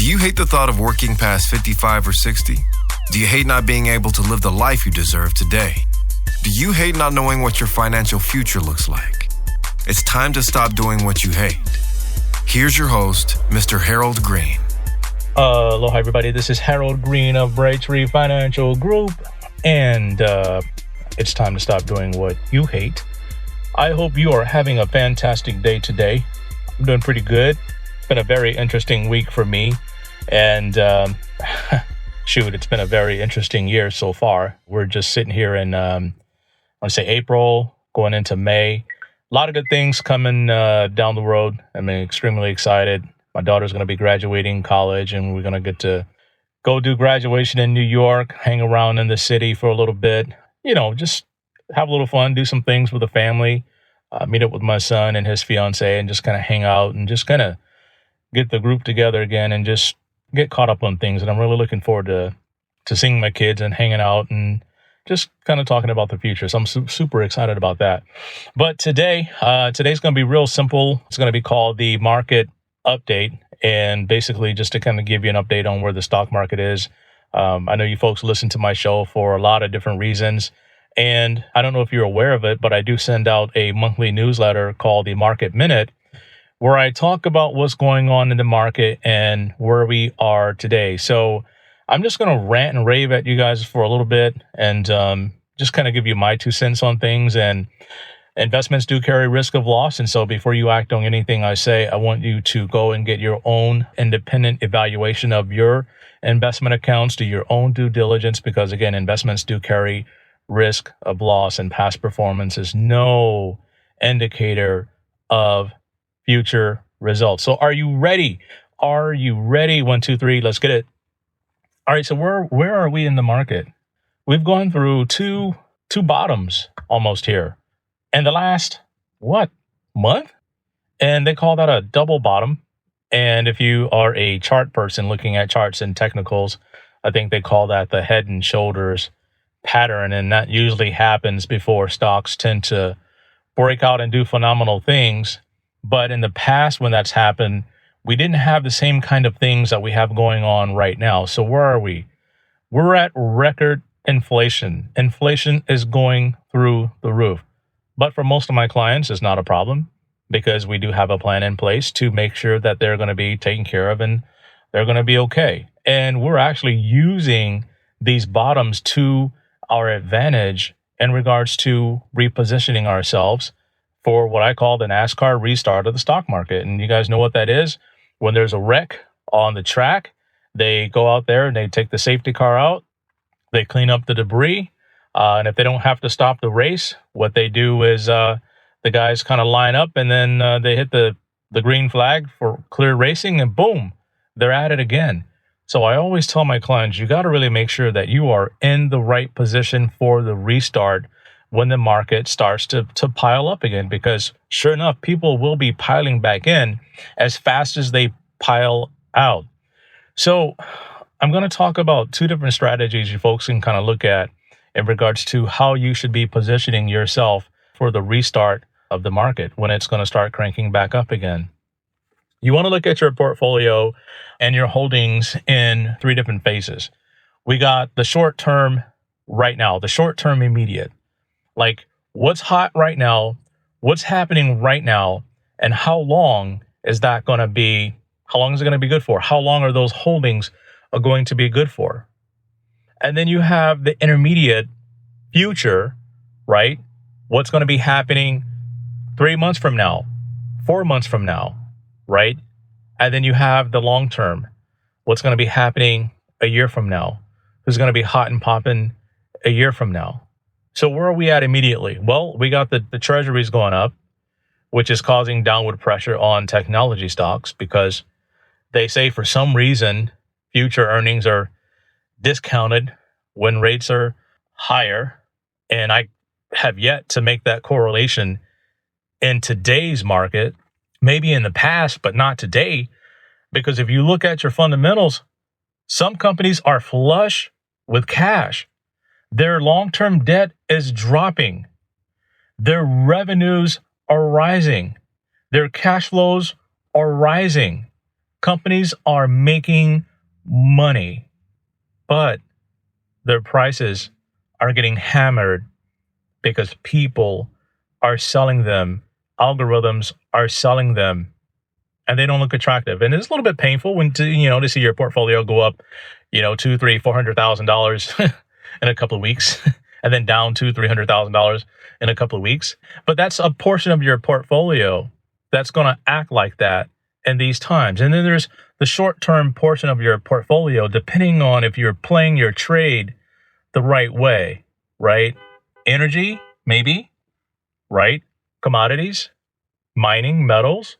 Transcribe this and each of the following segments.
you hate the thought of working past 55 or 60? Do you hate not being able to live the life you deserve today? Do you hate not knowing what your financial future looks like? It's time to stop doing what you hate. Here's your host, Mr. Harold Green. Aloha, everybody. This is Harold Green of Braintree Financial Group, and it's time to stop doing what you hate. I hope you are having a fantastic day today. I'm doing pretty good. It's been a very interesting week for me, and it's been a very interesting year so far. We're just sitting here in, I want to say April, going into May. A lot of good things coming down the road. I'm extremely excited. My daughter's going to be graduating college, and we're going to get to go do graduation in New York, hang around in the city for a little bit, just have a little fun, do some things with the family, meet up with my son and his fiance, and just kind of hang out and just kind of get the group together again and just get caught up on things. And I'm really looking forward to seeing my kids and hanging out and just kind of talking about the future. So I'm super excited about that. But today's going to be real simple. It's going to be called the market update, and basically just to kind of give you an update on where the stock market is. I know you folks listen to my show for a lot of different reasons, and I don't know if you're aware of it, but I do send out a monthly newsletter called the Market Minute, where I talk about what's going on in the market and where we are today. So I'm just going to rant and rave at you guys for a little bit and just kind of give you my 2 cents on things. And investments do carry risk of loss. And so before you act on anything I say, I want you to go and get your own independent evaluation of your investment accounts, do your own due diligence, because again, investments do carry risk of loss, and past performance is no indicator of future results. So are you ready? Are you ready? 1, 2, 3, let's get it. All right, so where are we in the market? We've gone through two bottoms almost here in the last, month? And they call that a double bottom. And if you are a chart person looking at charts and technicals, I think they call that the head and shoulders pattern. And that usually happens before stocks tend to break out and do phenomenal things. But in the past, when that's happened, we didn't have the same kind of things that we have going on right now. So where are we? We're at record inflation. Inflation is going through the roof. But for most of my clients, it's not a problem, because we do have a plan in place to make sure that they're going to be taken care of and they're going to be okay. And we're actually using these bottoms to our advantage in regards to repositioning ourselves for what I call the NASCAR restart of the stock market. And you guys know what that is. When there's a wreck on the track, they go out there and they take the safety car out, they clean up the debris. And if they don't have to stop the race, what they do is the guys kind of line up, and then they hit the green flag for clear racing, and boom, they're at it again. So I always tell my clients, you got to really make sure that you are in the right position for the restart when the market starts to pile up again, because sure enough, people will be piling back in as fast as they pile out. So I'm going to talk about 2 different strategies you folks can kind of look at in regards to how you should be positioning yourself for the restart of the market when it's going to start cranking back up again. You want to look at your portfolio and your holdings in 3 different phases. We got the short term right now, the short term immediate. Like, what's hot right now, what's happening right now, and how long is that going to be? How long is it going to be good for? How long are those holdings going to be good for? And then you have the intermediate future, right? What's going to be happening 3 months from now, 4 months from now, right? And then you have the long term. What's going to be happening a year from now? Who's going to be hot and popping a year from now? So where are we at immediately? Well, we got the treasuries going up, which is causing downward pressure on technology stocks, because they say for some reason future earnings are discounted when rates are higher. And I have yet to make that correlation in today's market, maybe in the past, but not today. Because if you look at your fundamentals, some companies are flush with cash. Their long-term debt is dropping. Their revenues are rising. Their cash flows are rising. Companies are making money, but their prices are getting hammered because people are selling them. Algorithms are selling them, and they don't look attractive. And it's a little bit painful to see your portfolio go up, $200,000, $300,000, $400,000 in a couple of weeks, and then down $200,000, $300,000 in a couple of weeks. But that's a portion of your portfolio that's going to act like that in these times. And then there's the short-term portion of your portfolio, depending on if you're playing your trade the right way, right? Energy, maybe, right? Commodities, mining, metals.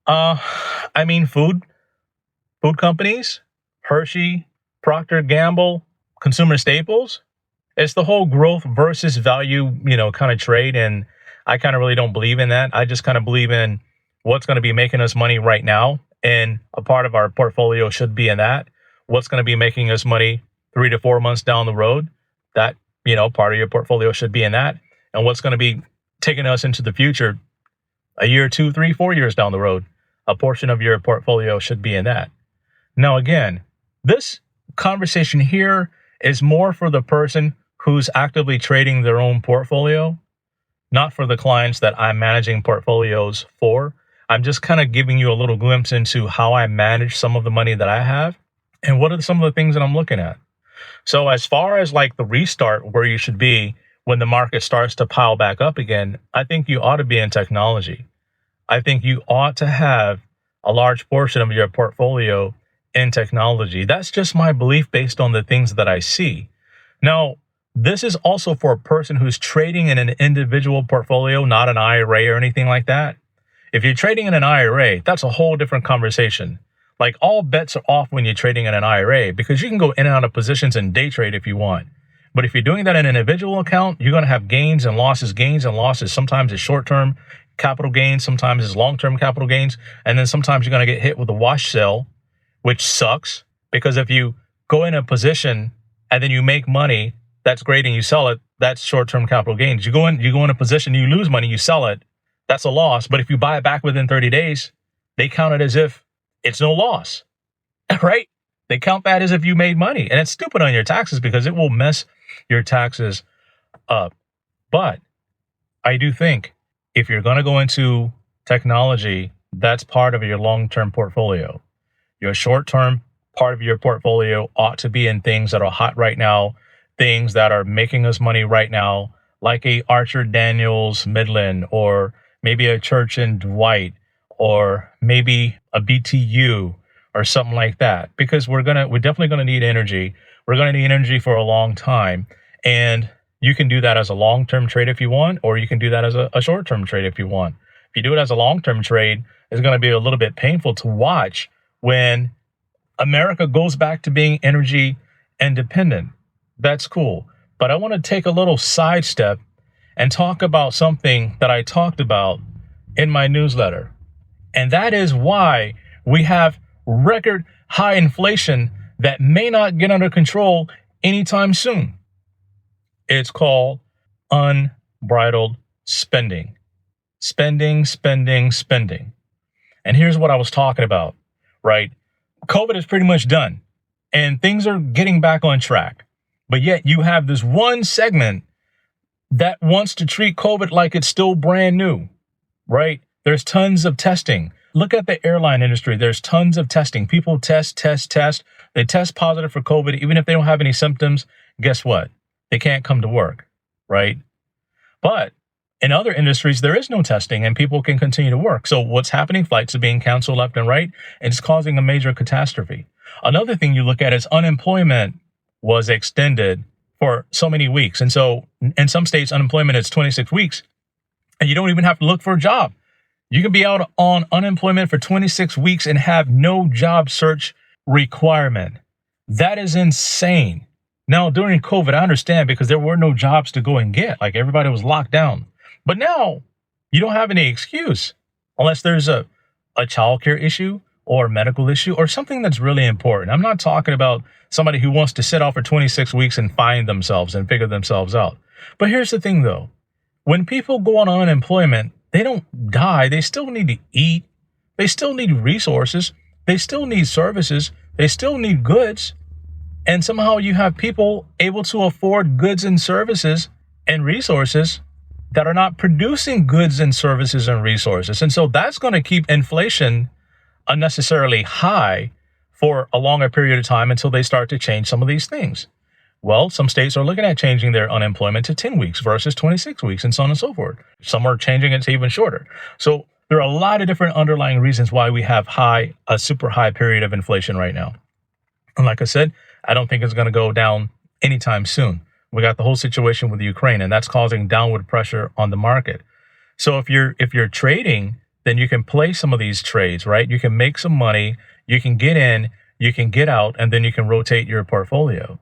Food companies, Hershey, Procter & Gamble, consumer staples. It's the whole growth versus value, kind of trade. And I kind of really don't believe in that. I just kind of believe in what's going to be making us money right now. And a part of our portfolio should be in that. What's going to be making us money 3 to 4 months down the road, that, part of your portfolio should be in that. And what's going to be taking us into the future, a year, 2, 3, 4 years down the road, a portion of your portfolio should be in that. Now, again, this conversation here is more for the person who's actively trading their own portfolio, not for the clients that I'm managing portfolios for. I'm just kind of giving you a little glimpse into how I manage some of the money that I have and what are some of the things that I'm looking at. So as far as like the restart where you should be when the market starts to pile back up again, I think you ought to be in technology. I think you ought to have a large portion of your portfolio in technology. That's just my belief based on the things that I see. Now, this is also for a person who's trading in an individual portfolio, not an IRA or anything like that. If you're trading in an IRA, that's a whole different conversation. Like, all bets are off when you're trading in an IRA because you can go in and out of positions and day trade if you want. But if you're doing that in an individual account, you're going to have gains and losses. Sometimes it's short-term capital gains, sometimes it's long-term capital gains, and then sometimes you're going to get hit with a wash sale, which sucks because if you go in a position and then you make money, that's great, and you sell it, that's short-term capital gains. You go in a position, you lose money, you sell it, that's a loss. But if you buy it back within 30 days, they count it as if it's no loss, right? They count that as if you made money, and it's stupid on your taxes because it will mess your taxes up. But I do think if you're going to go into technology, that's part of your long-term portfolio. Your short-term part of your portfolio ought to be in things that are hot right now, things that are making us money right now, like a Archer Daniels Midland, or maybe a Church and Dwight, or maybe a BTU or something like that, because we're definitely going to need energy. We're going to need energy for a long time. And you can do that as a long-term trade if you want, or you can do that as a short-term trade if you want. If you do it as a long-term trade, it's going to be a little bit painful to watch when America goes back to being energy independent. That's cool. But I want to take a little sidestep and talk about something that I talked about in my newsletter. And that is why we have record high inflation that may not get under control anytime soon. It's called unbridled spending. Spending. And here's what I was talking about, right? COVID is pretty much done and things are getting back on track. But yet you have this one segment that wants to treat COVID like it's still brand new, right? There's tons of testing. Look at the airline industry. There's tons of testing. People test. They test positive for COVID. Even if they don't have any symptoms, guess what? They can't come to work, right? But in other industries, there is no testing and people can continue to work. So what's happening? Flights are being canceled left and right, and it's causing a major catastrophe. Another thing you look at is unemployment was extended for so many weeks. And so in some states, unemployment is 26 weeks, and you don't even have to look for a job. You can be out on unemployment for 26 weeks and have no job search requirement. That is insane. Now, during COVID, I understand because there were no jobs to go and get. Like, everybody was locked down. But now you don't have any excuse unless there's a childcare issue or a medical issue or something that's really important. I'm not talking about somebody who wants to sit off for 26 weeks and find themselves and figure themselves out. But here's the thing, though. When people go on unemployment, they don't die. They still need to eat. They still need resources. They still need services. They still need goods. And somehow you have people able to afford goods and services and resources that are not producing goods and services and resources. And so that's going to keep inflation unnecessarily high for a longer period of time until they start to change some of these things. Well, some states are looking at changing their unemployment to 10 weeks versus 26 weeks and so on and so forth. Some are changing it to even shorter. So there are a lot of different underlying reasons why we have a super high period of inflation right now. And like I said, I don't think it's going to go down anytime soon. We got the whole situation with Ukraine, and that's causing downward pressure on the market. So if you're trading, then you can play some of these trades, right? You can make some money, you can get in, you can get out, and then you can rotate your portfolio.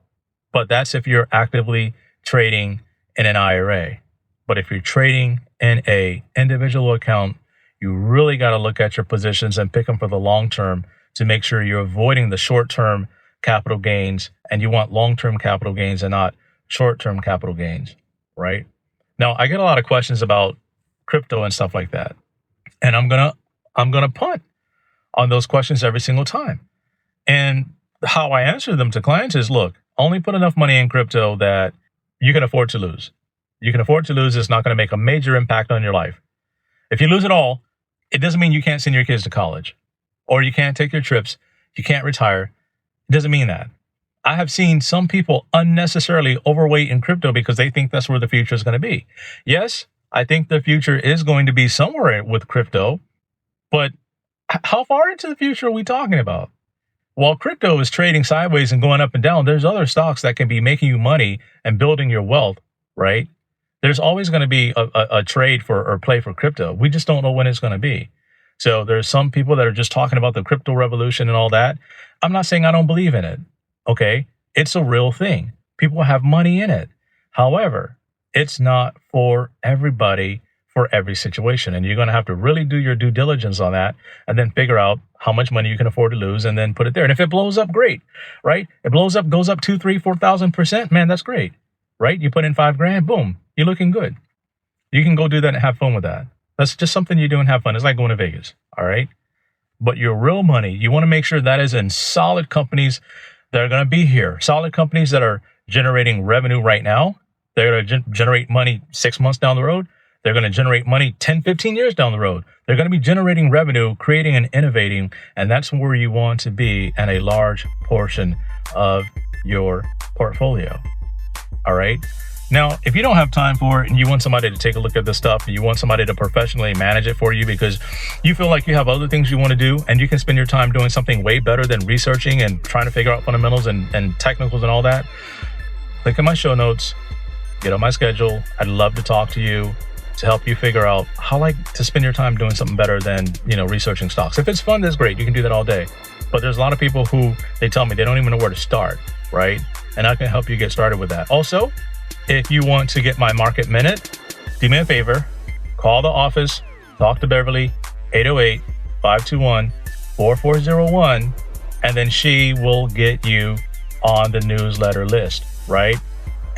But that's if you're actively trading in an IRA. But if you're trading in a individual account, you really got to look at your positions and pick them for the long term to make sure you're avoiding the short-term capital gains, and you want long-term capital gains and not short-term capital gains, right? Now, I get a lot of questions about crypto and stuff like that. And I'm gonna punt on those questions every single time. And how I answer them to clients is, look, only put enough money in crypto that you can afford to lose. You can afford to lose. It's not going to make a major impact on your life. If you lose it all, it doesn't mean you can't send your kids to college or you can't take your trips. You can't retire. It doesn't mean that. I have seen some people unnecessarily overweight in crypto because they think that's where the future is going to be. Yes, I think the future is going to be somewhere with crypto, but how far into the future are we talking about? While crypto is trading sideways and going up and down, there's other stocks that can be making you money and building your wealth, right? There's always going to be a trade for or play for crypto. We just don't know when it's going to be. So there's some people that are just talking about the crypto revolution and all that. I'm not saying I don't believe in it. Okay, it's a real thing. People have money in it. However, it's not for everybody for every situation. And you're going to have to really do your due diligence on that and then figure out how much money you can afford to lose and then put it there. And if it blows up, great, right? It blows up, goes up 2, 3, 4,000%. Man, that's great, right? You put in $5,000, boom, you're looking good. You can go do that and have fun with that. That's just something you do and have fun. It's like going to Vegas, all right? But your real money, you want to make sure that is in solid companies that are going to be here. Solid companies that are generating revenue right now. They're going to generate money 6 months down the road. They're going to generate money 10, 15 years down the road. They're going to be generating revenue, creating and innovating. And that's where you want to be in a large portion of your portfolio. All right. Now, if you don't have time for it and you want somebody to take a look at this stuff and you want somebody to professionally manage it for you because you feel like you have other things you want to do and you can spend your time doing something way better than researching and trying to figure out fundamentals and technicals and all that, click on my show notes, get on my schedule. I'd love to talk to you to help you figure out how to spend your time doing something better than, researching stocks. If it's fun, that's great. You can do that all day. But there's a lot of people who they tell me they don't even know where to start, right? And I can help you get started with that. Also, if you want to get my market minute, do me a favor, call the office, talk to Beverly, 808-521-4401, and then she will get you on the newsletter list, right?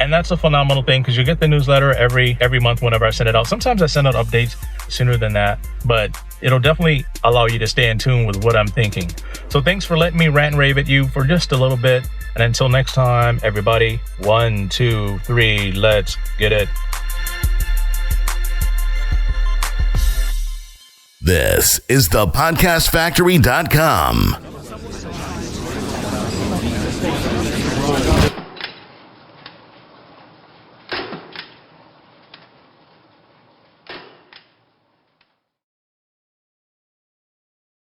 And that's a phenomenal thing because you get the newsletter every month whenever I send it out. Sometimes I send out updates sooner than that, but it'll definitely allow you to stay in tune with what I'm thinking. So thanks for letting me rant and rave at you for just a little bit. And until next time, everybody, 1, 2, 3, let's get it. This is thepodcastfactory.com.